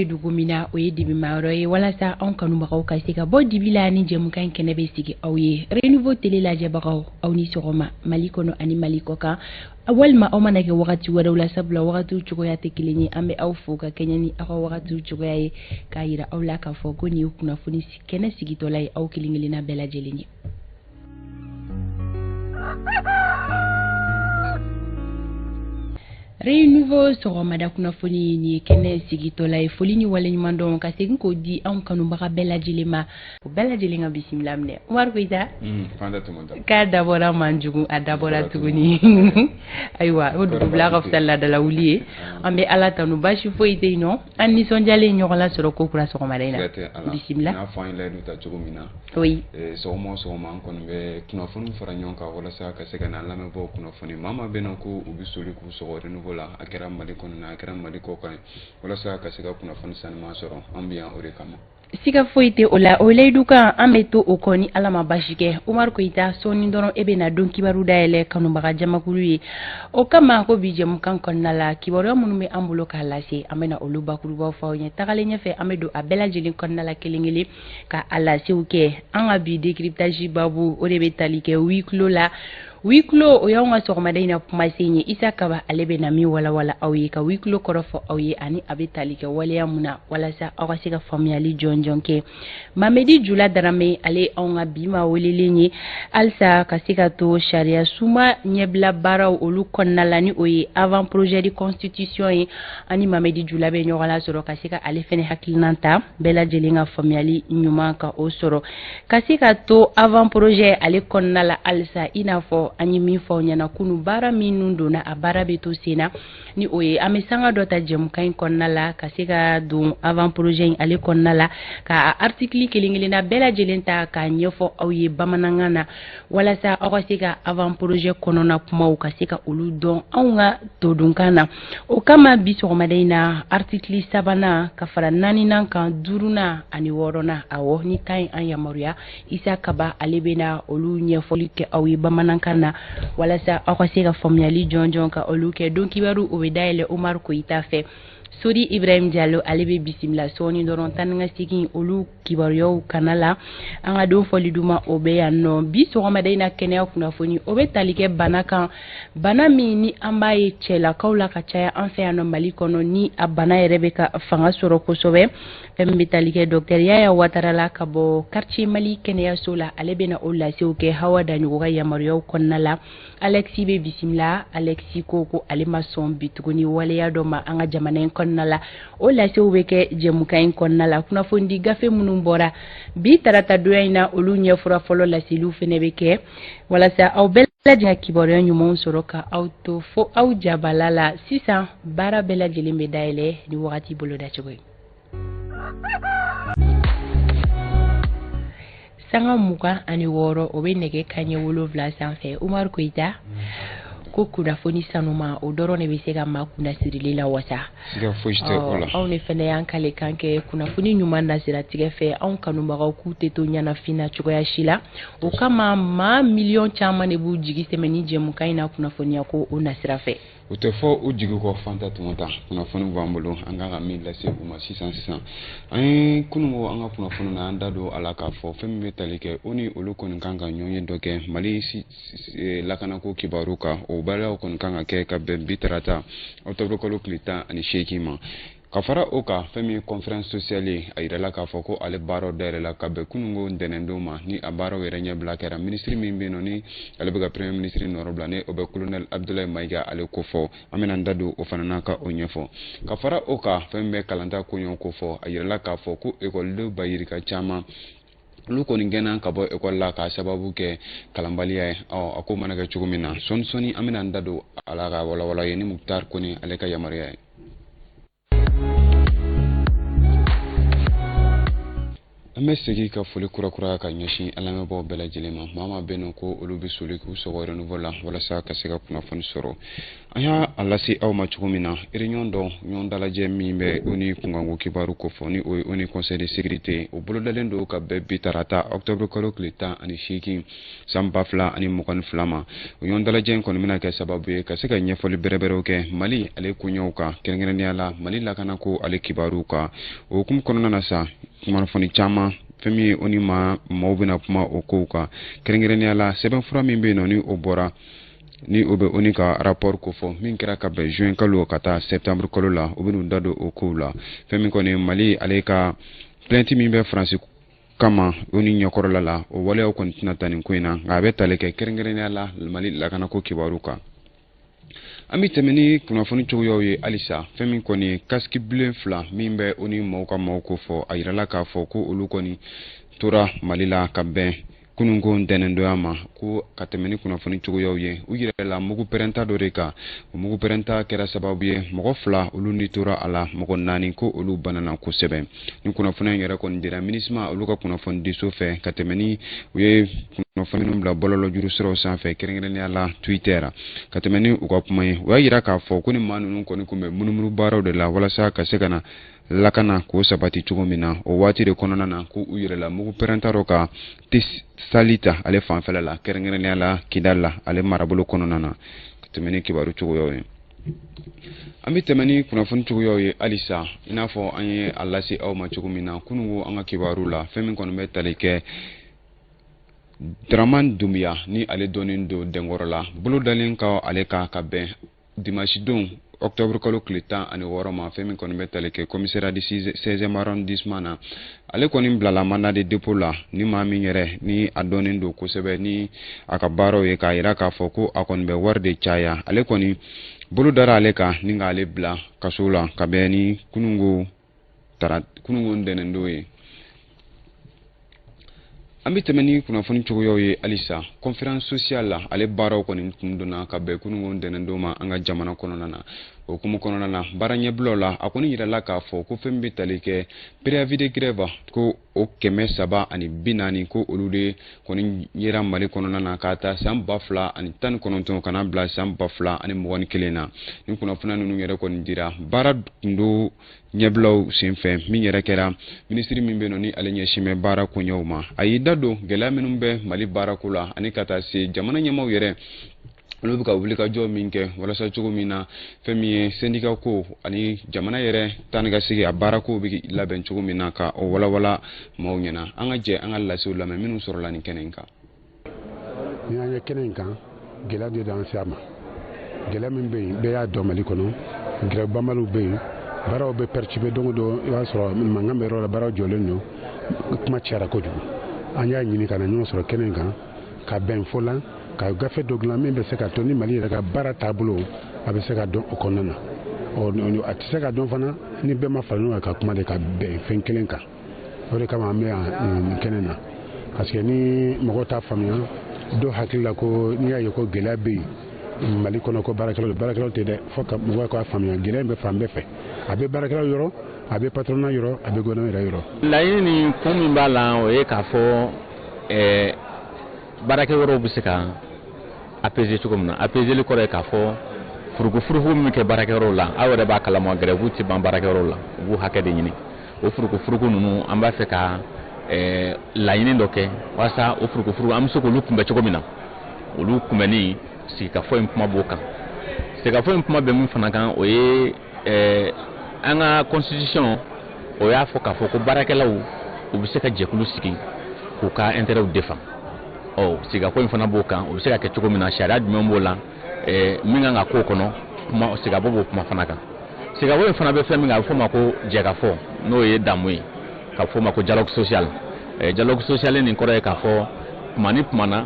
dugumina o ye dibi mayɔrɔ ye walasa anw kanubagaw ka se ka bɔ dibi la ni jɛmukan kɛnɛ bɛ sigi aw ye Renouveau télé lajɛbagaw aw ni sɔgɔma Mali kɔnɔ ani Mali kɔkan walima aw mana kɛ wagati wɛrɛw la sabula wagatiw cogoya tɛ kelen ye an bɛ aw fo ka kɛɲɛ ni aw ka wagatiw cogoya ye k'a yira aw la k'a fɔ ko nin ye kunnafoni kɛnɛ sigitɔla ye aw kelen kelenna bɛɛ lajɛlen ye. Renouveau sɔgɔmada kunnafoni ni kɛnɛ sigitɔla ye foli ni waleɲuman dɔn ka segin k'o di anw kanubaga bɛɛ lajɛlen ma o bɛɛ lajɛlen ka bisimila minɛ Umaru Koyita k'a dabɔra manjugu a dabɔra tuguni ayiwa o dugubila ka fisa ladala wuli ye an bɛ Ala tanu baasi foyi tɛ yen nɔ an nisɔndiyalen ɲɔgɔn la sɔrɔ ko kura sɔgɔmada in na bisimila n'a fɔ an ye layidu ta cogo min na sɔgɔma o sɔgɔma an kɔni bɛ kunnafoni fara ɲɔgɔn kan walasa ka se ka na lamɛnbaaw kunnafoni maa maa bɛ na ko u bɛ soli k'u sɔgɔ Renouveau la a kɛra Mali kɔnɔ a kɛra Mali kɔ kan walasa ka se ka kunnafoni sanuman sɔrɔ an bɛ yan o de kama. Siga foyi tɛ o la o layidu kan an bɛ to o kɔ ni Ala ma basi kɛ Umaru Koyita sɔɔni dɔrɔn e bɛ na don kibaru dayɛlɛ kanubaga jamakulu ye o kama ko bi jɛmukan kɔnɔna la kibaruya minnu bɛ an bolo k'a lase an bɛ na olu bakurubaw fɔ aw ɲɛ tagalen ɲɛfɛ an bɛ don a bɛɛ lajɛlen kɔnɔna la kelen kelen ka a lasew kɛ an ka bi décryptage babu o de bɛ tali kɛ huis clos la huis clos o y'anw ka sɔgɔmada in na kumasen ye Isa Kaba ale bɛ na min walawala aw ye ka huis clos kɔrɔ fɔ aw ye ani a bɛ tali kɛ waleya mun na walasa aw ka se ka faamuyali jɔnjɔn kɛ Mamedi Jula Darame ale anw ka bi ma welelen ye halisa ka se ka to sariya suma ɲɛbila baaraw olu kɔnɔna la ni o ye avant projet de constitution ye ani Mamedi Jula bɛ ɲɔgɔn la sɔrɔ ka se ka ale fɛnɛ hakilina ta bɛɛ lajɛlen ka faamuyali ɲuman ka o sɔrɔ ka se ka to avant projet ale kɔnɔna la halisa i n'a fɔ an ye min fɔ ɲɛna kunu baara minnu donna a baara bɛ to sen na ni o ye an bɛ sanga dɔ ta jɛmukan in kɔnɔna la ka se ka don avant projet in ale kɔnɔna la ka article kelen kelenna bɛɛ lajɛlen ta k'a ɲɛfɔ aw ye bamanankan na walasa aw ka se ka avant projet kɔnɔna kumaw ka se ka olu dɔn anw ka todunkan na o kama bi sɔgɔmada in na article 3nan ka fara 4nan kan 5nan ani 6nan awɔ ni kan an yamaruya Isa Kaba ale bɛ na olu ɲɛfɔli kɛ aw ye bamanankan na walasa aw ka se ka faamuyali jɔnjɔn ka olu kɛ don kibaru o bɛ dayɛlɛ Umaru Koyita fɛ Sori Ibrahim Diallo ale bɛ bisimila sɔɔni dɔrɔn tan ni ka segin olu kibaruyaw kana la an ka don fɔli duma o bɛ yan nɔ bi sɔgɔmada in na kɛnɛya kunnafoni o bɛ tali kɛ bana kan bana min ni an b'a ye cɛlakaw la ka caya an fɛ yan nɔ Mali kɔnɔ ni a bana yɛrɛ bɛ ka fanga sɔrɔ kosɛbɛ fɛn min bɛ tali kɛ Dr Yaya Watara la ka bɔ quartier Mali kɛnɛyaso la ale bɛ na o lasew kɛ Hawa Daɲogo ka yamaruyaw kɔnɔna la Alexis bɛ bisimila Alexis ko ale ma sɔn bi tuguni waleya dɔ ma an ka jamana in kɔnɔna la o lasew bɛ kɛ jɛmukan in kɔnɔna la kunnafoni di gafe minnu bɔra bi tarata donya in na olu ɲɛfura fɔlɔ laseliw fɛnɛ bɛ kɛ walasa aw bɛɛ lajɛlen kibaruya ɲumanw sɔrɔ ka aw to fo aw jabala la sisan baara bɛɛ lajɛlen bɛ dayɛlɛ ni wagati bolo dacogo ye sanga 26 o bɛ nɛgɛ kanɲɛ 7 sanfɛ Umaru Koyita ko kunnafoni sanuma o dɔrɔn de bɛ se ka maa kunna sirili la wasa anw ne fɛnɛ y'an kale kan kɛ kunnafoni ɲuman nasiratigɛ fɛ anw kanubagaw k'u tɛ to ɲɛnafin na cogoya si la o kama maa miliyɔn caman de b'u jigi sɛmɛ ni jɛmukan in na kunnafoniya ko o nasira fɛ o tɛ fɔ u jigi kɔ fanta tumata kunnafoni b'an bolo an kan ka min lase u ma sisan an ye kununko an ka kunnafoni na an da don a la k'a fɔ fɛn min bɛ tali kɛ o ni olu kɔni kan ka ɲɔgɔn ye dɔ kɛ Mali lakanako kibaru kan o baaraw kɔni kan ka kɛ ka bɛn bi tarata octobre kalo tile 18 ma ka fara o kan fɛn min conférence sociale a yirala k'a fɔ ko ale baaraw dayɛlɛ la ka bɛn kununko ntɛnɛndon ma ni a baaraw yɛrɛ ɲɛbila kɛra ministre min bɛ yen nɔ ni ale bɛ ka premier ministre nɔrɔ bila ni o bɛ colonel Abdoulaye Mayiga ale ko fɔ an bɛna an da don o fana na ka o ɲɛfɔ ka fara o kan fɛn min bɛ kalanta koɲɔgɔn ko fɔ a yirala k'a fɔ ko ekɔlidenw bayirika caman olu kɔni gɛnna ka bɔ ekɔli la k'a sababu kɛ kalanbaliya ye a ko mana kɛ cogo min na sɔni an bɛna an da don a la ka walawala ye ni Muktar Kone ale ka yamaruya ye. an bɛ segin ka foli kurakura ka ɲɛsin an lamɛnbaaw bɛɛ lajɛlen ma maa maa bɛ yen ko olu bɛ soli k'u sɔgɔ renouveau la walasa ka se ka kunnafoni sɔrɔ an y'a lase aw ma cogo min na réunion dɔ ɲɔgɔn dalajɛ min bɛ o ni kunkanko kibaru kofɔ ni o ye o ni conseil de sécurité o bolodalen don ka bɛn bi tarata octobre kalo tile 18 san 2022 ma o ɲɔgɔn dalajɛ in kɔni bɛna kɛ sababu ye ka se ka ɲɛfɔli bɛrɛbɛrɛw kɛ Mali ale koɲɛw kan kɛrɛnkɛrɛnnenya la Mali lakanako ale kibaru kan o hukumu kɔnɔna na sa kunnafoni caman fɛn min ye o ni maaw bɛna kuma o kow kan kɛrɛnkɛrɛnnenya la sɛbɛnfura min bɛ yen nɔ ni o bɔra ni o bɛ o ni ka rapport ko fɔ min kɛra ka bɛn juin kalo ka taa septembre kalo la o bɛ n'u da don o kow la fɛn min kɔni Mali ale ka plainte min bɛ Faransi kama o ni ɲɛkɔrɔla la o waleyaw kɔni tɛna taa nin ko in na nka a bɛ tali kɛ kɛrɛnkɛrɛnnenya la Mali lakanako kibaru kan an bɛ tɛmɛ ni kunnafoni cogoyaw ye halisa fɛn min kɔni ye casque bilen 2 min bɛ o ni maaw ka maaw ko fɔ a yirala k'a fɔ ko olu kɔni tora Mali la ka bɛn kununko ntɛnɛndonya ma ko ka tɛmɛ ni kunnafoni cogoyaw ye u yɛrɛla mugu pɛrɛnta dɔ de kan o mugu pɛrɛnta kɛra sababu ye mɔgɔ 2 olu ni tora a la mɔgɔ 4 ko olu banana kosɛbɛ ni kunnafoni in yɛrɛ kɔni dira MINUSMA olu ka kunnafoni diso fɛ ka tɛmɛ ni u ye kunnafoni minnu bila bɔlɔlɔ juru siraw sanfɛ kɛrɛnkɛrɛnnenya la Twitter ka tɛmɛ ni u ka kuma ye u y'a yira k'a fɔ ko ni maa ninnu kɔni kun bɛ munumunu baaraw de la walasa ka se ka na lakana k'o sabati cogo min na o waati de kɔnɔna na ko u yɛrɛla mugu pɛrɛnta dɔ ka Salita ale fanfɛla la kɛrɛnkɛrɛnnenya la Kidal la ale marabolo kɔnɔna na ka tɛmɛ ni kibaru cogoyaw ye an bɛ tɛmɛ ni kunnafoni cogoyaw ye halisa i n'a fɔ an ye a lase aw ma cogo min na kununko an ka kibaru la fɛn min kɔni bɛ tali kɛ Dramane Doumbouya ni ale dɔnnen don dɛnkɔrɔ la bolo dalen ka ale ka bɛn dimanche don octobre kalo tile 16 ma fɛn min kɔni bɛ tali kɛ commissariat du 16e arrondissement na ale kɔni bilala mandat de dépôt la ni maa min yɛrɛ ni a dɔnnen don kosɛbɛ ni a ka baaraw ye k'a yira k'a fɔ ko a kɔni bɛ wari de caya ale kɔni bolo dara ale kan ni k'ale bila kaso la ka bɛn ni kununko ntɛnɛndon ye an bɛ tɛmɛ ni kunnafoni cogoyaw ye halisa conférence sociale la ale baaraw kɔni tun donna ka bɛn kununko ntɛnɛndon ma an ka jamana kɔnɔna na o hukumu kɔnɔna na baara ɲɛbilaw la a kɔni yirala k'a fɔ ko fɛn bɛ tali kɛ préavis de grève ko o 340 ko olu de kɔni yera Mali kɔnɔna na k'a ta san 2019 kana bila san 2021 na ni kunnafoni ninnu yɛrɛ kɔni dira baara tun do ɲɛbilaw senfɛ min yɛrɛ kɛra ministre min bɛ yen ni ale ɲɛsin bɛ baara koɲɛw ma a y'i da don gɛlɛya minnu bɛ Mali baarako la ani ka taa se jamana ɲɛmaw yɛrɛ olu bɛ ka wuli ka jɔ min kɛ walasa cogo min na fɛn min ye syndicat ko ani jamana yɛrɛ taa ni ka segin a baarako bɛ labɛn cogo min na ka o walawala maaw ɲɛna an ka jɛ an ka lasew lamɛn minnu sɔrɔla nin kɛnɛ in kan ni an ye kɛnɛ in kan gɛlɛya de y'an se a ma gɛlɛya min bɛ yen bɛɛ y'a dɔn Mali kɔnɔ grève banbaliw bɛ yen baaraw bɛ perturber don o don i b'a sɔrɔ mankan bɛ yɔrɔ la baaraw jɔlen don kuma cayara kojugu an y'a ɲini ka na ɲɔgɔn sɔrɔ kɛnɛ in kan ka bɛn fɔ la ka gafe dɔ dilan min bɛ se ka to ni Mali yɛrɛ ka baara taabolo a bɛ se ka dɔn o kɔnɔna na a tɛ se ka dɔn fana ni bɛɛ ma fara ɲɔgɔn kan ka kuma de ka bɛn fɛn kelen kan o de kama an bɛ yan nin kɛnɛ na parce que ni mɔgɔw t'a faamuya dɔw hakili la ko n'i y'a ye ko gɛlɛya bɛ yen Mali kɔnɔ ko baarakɛlaw tɛ dɛ fo ka mɔgɔw k'a faamuya gɛlɛya in bɛ fan bɛɛ fɛ a bɛ baarakɛlaw yɔrɔ a bɛ patronat yɔrɔ a bɛ gouvernement yɛrɛ yɔrɔ. laɲini ni kun min b'a la o ye k'a fɔ baarakɛ yɔrɔw bɛ se ka apaiser cogo min na apaiser kɔrɔ ye k'a fɔ furukufuruku min kɛ baarakɛyɔrɔw la aw yɛrɛ b'a kalama grève tɛ ban baarakɛyɔrɔw la u b'u hakɛ de ɲini o furukufuruku ninnu an b'a fɛ ka laɲini dɔ kɛ walasa o furukufuruku an bɛ se k'olu kunbɛn cogo min na olu kunbɛnni sigikafɔ in kuma b'o kan sigikafɔ in kuma bɛ min fana kan o ye an ka constitution o y'a fɔ k'a fɔ ko baarakɛlaw u bɛ se ka jɛkulu sigi k'u ka intérêt défend sigikafɔ in fana b'o kan o bɛ se ka kɛ cogo min na sariya jumɛn b'o la min kan ka k'o kɔnɔ kuma sigikafɔ b'o kuma fana kan sigikafɔ in fana bɛ fɛn min kan a bɛ fɔ o ma ko jɛkafɔ n'o ye damu ye ka fɔ o ma ko dialogue social dialogue social nin kɔrɔ ye k'a fɔ kuma ni kuma na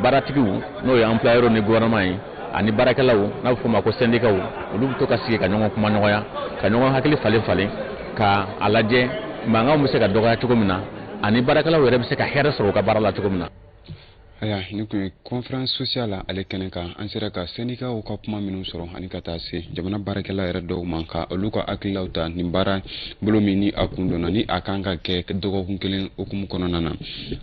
baaratigiw n'o ye employeur ni gouvernement ye ani baarakɛlaw n'a bɛ fɔ o ma ko syndicat olu bɛ to ka sigi ka ɲɔgɔn kuma ɲɔgɔnya ka ɲɔgɔn hakili falen ka a lajɛ mankanw bɛ se ka dɔgɔya cogo min na ani baarakɛlaw yɛrɛ bɛ se ka hɛrɛ sɔrɔ u ka baara la cogo min na. aya ni kun conférence sociale ale kɛnɛ kan an sera ka syndicat ka kuma minnu sɔrɔ ani ka taa se jamana baarakɛla yɛrɛ dɔw man ka olu ka hakililaw ta nin baara bolo min ni a kun donna ni a kan ka kɛ dɔgɔkun kelen hukumu kɔnɔna na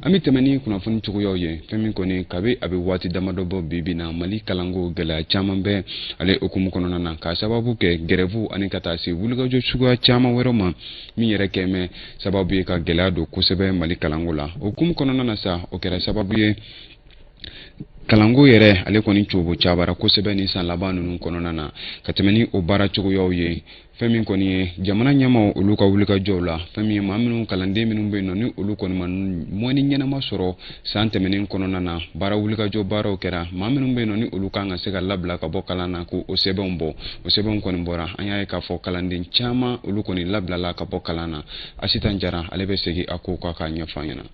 an bɛ tɛmɛ ni kunnafoni cogoyaw ye fɛn min kɔni kabi a bɛ waati damadɔ bɔ bibi na mali kalanko gɛlɛya caman bɛ ale hukumu kɔnɔna na ka sababu kɛ grève ani ka taa se wulikajɔ suguya caman wɛrɛw ma min yɛrɛ kɛ mɛ sababu ye ka gɛlɛya don kosɛbɛ mali kalanko la hukumu kɔnɔna na sa o kɛra sababu ye kalango yɛrɛ ale kɔni cobo cabara kosɛbɛ ni san laban ninnu kɔnɔna na ka tɛmɛ ni o baara cogoyaw ye fɛn min kɔni ye jamana ɲɛmaw olu ka wulikajɔw la fɛn min ye maa minnu kalanden minnu bɛ yen nɔ ni olu kɔni ma mɔni ɲɛnama sɔrɔ san tɛmɛnen kɔnɔna na baara wulikajɔ baaraw kɛra maa minnu bɛ yen nɔ ni olu kan ka se ka labila ka bɔ kalan na ko o sɛbɛnw bɔ o sɛbɛnw kɔni bɔra an y'a ye k'a fɔ kalanden caman olu kɔni labilala ka bɔ kalan na Asitan Jara ale bɛ segin a ko k'a ɲɛfɔ an ɲɛna.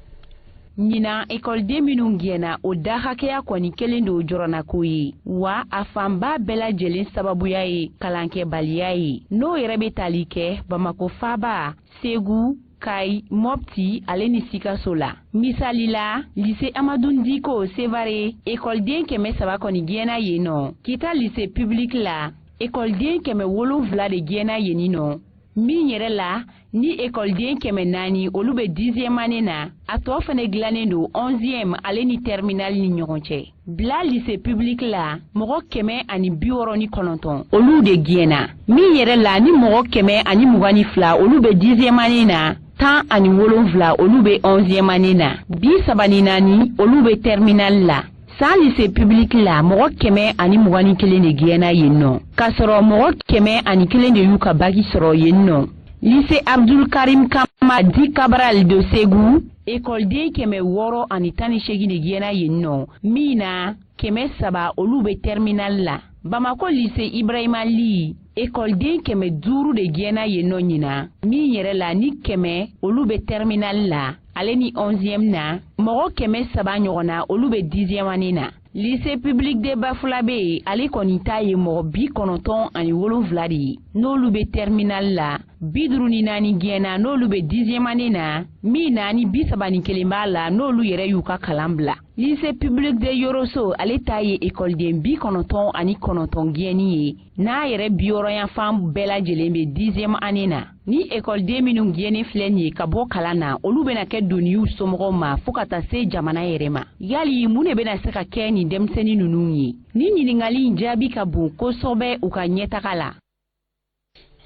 Ɲina ekɔliden minnu gɛnna o da hakɛya kɔni kelen don jɔrɔnako ye wa a fanba bɛɛ lajɛlen sababuya ye kalankɛbaliya ye n'o yɛrɛ bɛ tali kɛ Bamako Faba, Segu, Kayi, Mopti ale ni Sikaso la. Misali la, lycée Amadou Diko Sevare ekɔliden 300 kɔni gɛnna yen nɔ. Kita lycée public la ekɔliden 7 de gɛnna yen nɔ. Min yɛrɛ la ni ekɔliden 400 olu bɛ 10e année na a tɔ fɛnɛ dilannen don 11e ale ni terminal ni ɲɔgɔn cɛ. Bila lycée public la mɔgɔ 169 olu de gɛnna. Min yɛrɛ la ni mɔgɔ 122 olu bɛ 10e année na 17 olu bɛ 11e année na 34 olu bɛ terminal la. San lycée public la mɔgɔ 121 de gɛnna yen nɔ ka sɔrɔ mɔgɔ 101 de y'u ka bagi sɔrɔ yen nɔ. Lycée Abdul Karim Kama Di Cabral de Segu écoleden 618 de gɛnna yen nɔ min na 300 olu bɛ terminal la. Bamako lycée Ibrahima Li écoleden 500 de gɛnna yen nɔ ɲina min yɛrɛ la ni 100 olu bɛ terminal la ale ni 11e na mɔgɔ 300 ɲɔgɔnna olu bɛ 10e année na. Lycée public de Bafulabe ale kɔni ta ye mɔgɔ 97 de ye n'olu bɛ terminal la 54 gɛnna n'olu bɛ 10e année na min na ni 31 b'a la n'olu yɛrɛ y'u ka kalan bila. Lycée public de Yoroso ale ta ye écoleden 99 gɛnni ye n'a yɛrɛ biyɔrɔyanfan bɛɛ lajɛlen bɛ 10e année na. Ni écoleden minnu gɛnni filɛ nin ye ka bɔ kalan na olu bɛna kɛ doniw somɔgɔw ma fo ka taa se jamana yɛrɛ ma. Yali mun de bɛna se ka kɛ ni denmisɛnnin ninnu ye? Ni ɲininkali in jaabi ka bon kosɛbɛ u ka ɲɛtaga la.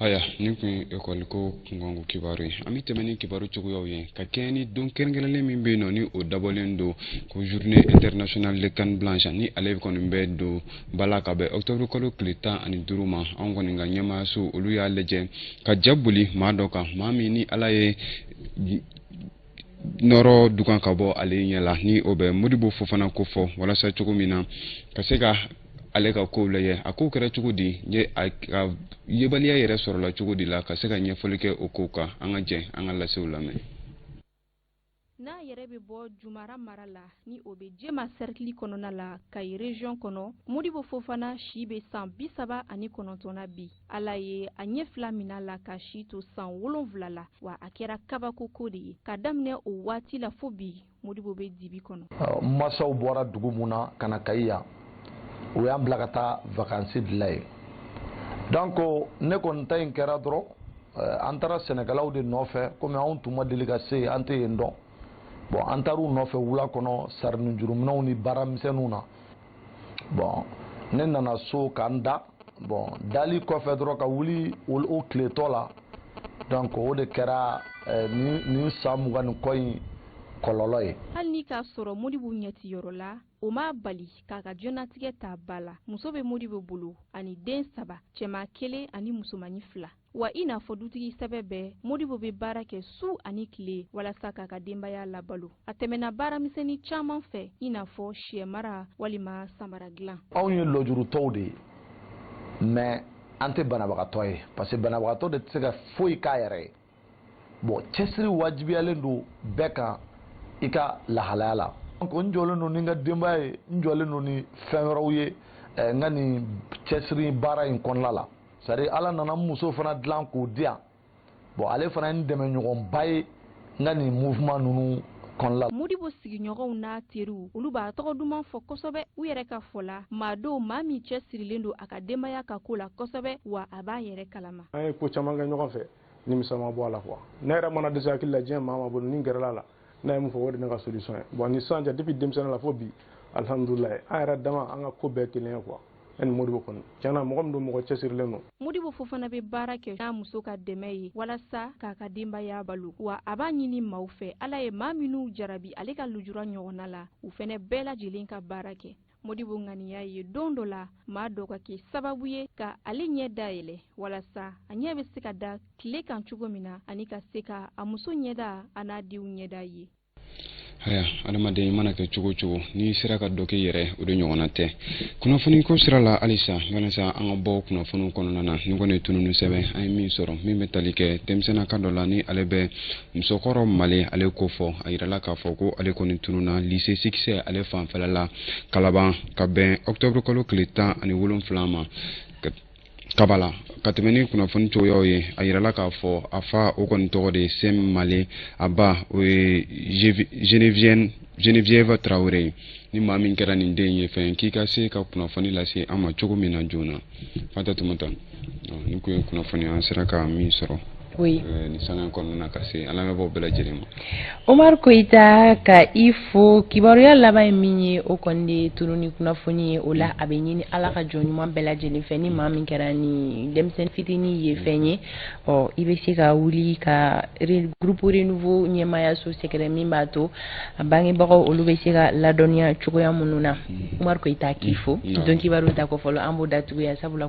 Aya ni kun ekɔli ko kunkanko kibaru ye an bɛ tɛmɛ ni kibaru cogoyaw ye ka kɛɲɛ ni don kɛrɛnkɛrɛnlen min bɛ yen nɔ ni o dabɔlen don ko journée internationale de canne blanche ni ale kɔni bɛ don bala ka bɛn octobre kalo tile 15 ma an kɔni ka ɲɛmaayaso olu y'a lajɛ ka ja boli maa dɔ kan maa min ni ala ye nɔrɔ dukan ka bɔ ale ɲɛ la ni o bɛ Modibo Fofana ko fɔ walasa cogo min na ka se ka ale ka kow lajɛ a kow kɛra cogo di a yebaliya yɛrɛ sɔrɔla cogo di la ka se ka ɲɛfɔli kɛ o kow kan an ka jɛ an ka lasew lamɛn. N'a yɛrɛ bɛ bɔ Jumara mara la ni o bɛ Jema cercle kɔnɔna la Kayi région kɔnɔ Modibo Fofana si bɛ san 39 na bi ala ye a ɲɛ fila min la ka si to san 7 la wa a kɛra kabako ko de ye ka daminɛ o waati la fo bi Modibo bɛ dibi kɔnɔ. Masaw bɔra dugu mun na kana Kayi yan o y'an bila ka taa vacances bila ye donc ne kɔni ta in kɛra dɔrɔn an taara sɛnɛkɛlaw de nɔfɛ komi anw tun ma deli ka se an tɛ yen dɔn bon an taar'u nɔfɛ wula kɔnɔ sarini juruminɛw ni baaramisɛnninw na bon ne nana so k'an da bon dali kɔfɛ dɔrɔn ka wuli o tiletɔ la donc o de kɛra ni san 20 ni kɔ in kɔlɔlɔ ye. Hali ni k'a sɔrɔ Modibo ɲɛtiyɔrɔ la o ma bali k'a ka jɔnatigɛ ta ba la muso bɛ Modibo bolo ani den 3 cɛman 1 ani musomani 2 wa i n'a fɔ dutigi sɛbɛ bɛɛ Modibo bɛ baara kɛ su ani tile walasa k'a ka denbaya labalo a tɛmɛna baaramisɛnnin caman fɛ i n'a fɔ sɛ mara walima samara dilan. Anw ye lojurutɔw de ye mais an tɛ banabagatɔ ye parce que banabagatɔ de tɛ se ka foyi k'a yɛrɛ ye bon cɛsiri wajibiyalen don bɛɛ kan i ka lahalaya la. Donc n jɔlen don ni n ka denbaya ye n jɔlen don ni fɛn wɛrɛw ye n ka nin cɛsiri baara in kɔnɔna la c'est à dire ala nana muso fana dilan k'o di yan bon ale fana ye n dɛmɛ ɲɔgɔnba ye n ka nin mouvement ninnu kɔnɔla la. Modibo sigiɲɔgɔnw n'a teriw olu b'a tɔgɔ duman fɔ kosɛbɛ u yɛrɛ ka fɔ la maa dɔw maa min cɛ sirilen don a ka denbaya ka ko la kosɛbɛ wa a b'a yɛrɛ kalama. An ye ko caman kɛ ɲɔgɔn fɛ nimisa ma bɔ a la quoi. Ne yɛrɛ mana dɛsɛ hakili la diɲɛ maa ma bolo ni gɛrɛla la n'a ye mun fɔ o de ne ka solution ye. Bon ni sisan cɛ depuis denmisɛnnin la fo bi alhamdulilayi an yɛrɛ dama an ka ko bɛɛ kelen ye quoi. Ni Modibo kɔni tiɲɛna mɔgɔ min don mɔgɔ cɛsirilen don. Modibo fo fana bɛ baara kɛ n'a muso ka dɛmɛ ye walasa k'a ka denbaya balo wa a b'a ɲini maaw fɛ Ala ye maa minnu jarabi ale ka lujura ɲɔgɔnna la u fana bɛɛ lajɛlen ka baara kɛ. Modibo ŋaniya ye don dɔ la maa dɔ ka kɛ sababu ye ka ale ɲɛ dayɛlɛ walasa a ɲɛ bɛ se ka da tile kan cogo min na ani ka se ka a muso ɲɛda a n'a denw ɲɛda ye. Haya adamaden i mana kɛ cogo cogo ni sera ka dɔ kɛ yɛrɛ o de ɲɔgɔnna tɛ kunnafoni ko sira la halisa walasa an ka bɔ kunnafoniw kɔnɔna na ni kɔni ye tununu sɛbɛn an ye min sɔrɔ min bɛ tali kɛ denmisɛnnin ka dɔ la ni ale bɛ musokɔrɔ male ale ko fɔ a yirala k'a fɔ ko ale kɔni tununna lycée succès ale fanfɛla la Kalaban ka bɛn octobre kalo tile 17 ma Kabala ka tɛmɛ ni kunnafoni cogoyaw ye a yirala k'a fɔ a fa o kɔni tɔgɔ de ye Sem Male a ba o ye Geneviève Traoré ni maa min kɛra nin den ye fɛn k'i ka se ka kunnafoni lase an ma cogo min na joona Fanta Tumata ni ko ye kunnafoni an sera ka min sɔrɔ oui ni sanga kɔnɔna ka se ala bɛ bɔ bɛɛ lajɛlen ma Omar Koita ka i fo kibaruya laban ye min ye o kɔni de tununi kunnafoni ye o la a bɛ ɲini ala ka jɔn ɲuman bɛɛ lajɛlen fɛ ni maa min kɛra ni denmisɛnnin fitinin ye fɛn ye i bɛ se ka wuli ka groupe renouveau ɲɛmaya so sɛgɛrɛ min b'a to a bangebagaw olu bɛ se ka ladɔnniya cogoya minnu na Omar Koita k'i fo donc kibaru ta ko fɔlɔ an b'o datugu ya sabula